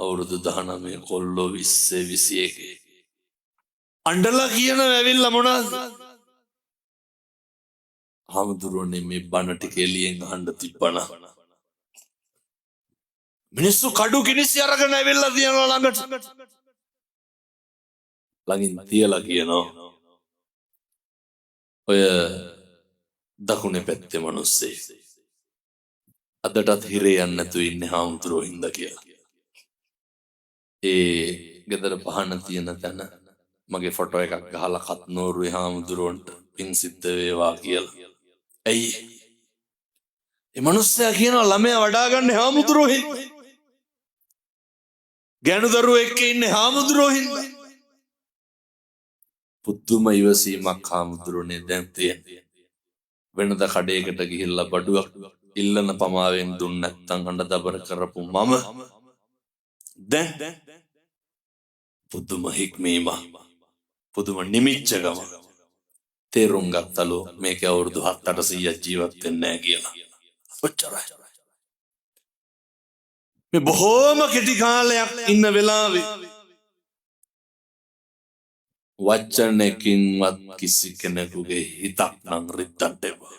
අවුරුදු 19 කොල්ලෝ 20 21 අඬලා කියන ඇවිල්ලා මොනවද හාමුදුරුවනේ මේ බණ ටික එළියෙන් අහන්න තිබ්බන මිනිස්සු කඩු කිනිසි අරගෙන ඇවිල්ලා තියනවා ළඟට ළඟින් තියලා කියනවා ඔය දකුණේ පැත්තේ මිනිස්සේ අදටත් හිරේ යන්න නැතුව ඉන්නේ හාමුදුරුවෝ හින්දා කියලා. ඒ ගෙදර පහන තියෙන තැන මගේ ෆොටෝ එකක් ගහලා කත්නෝරුවේ හාමුදුරුවන්ට පින් සිද්ධ වේවා කියලා. ඇයි? ඒ මිනිස්සයා කියනවා ළමයා වඩා ගන්න හාමුදුරුවෝ හින්දා. ගෑනු දරුවෝ එක්ක ඉන්නේ හාමුදුරුවෝ හින්දා. පුදුම ඉවසීමක් හාමුදුරුවනේ දැන් තියෙන්නේ. වෙනද කඩේකට ගිහිල්ලා බඩුවක් ඉල්ලන පමාවෙන් දුන්න නැත්තම් හඬ දබර කරපු මම දැන් පුදුම හික්මීම පුදුම නිමිච්චකම තේරුම් ගත්තලු මේක අවුරුදු 7-800ක් ජීවත් වෙන්නේ නැහැ කියලා. ඔච්චරයි. මේ බොහෝම කෙටි කාලයක් ඉන්න වෙලාවේ වචනකින්වත් කිසි කෙනෙකුගේ හිතක් නම් රිද්දන්න එපා.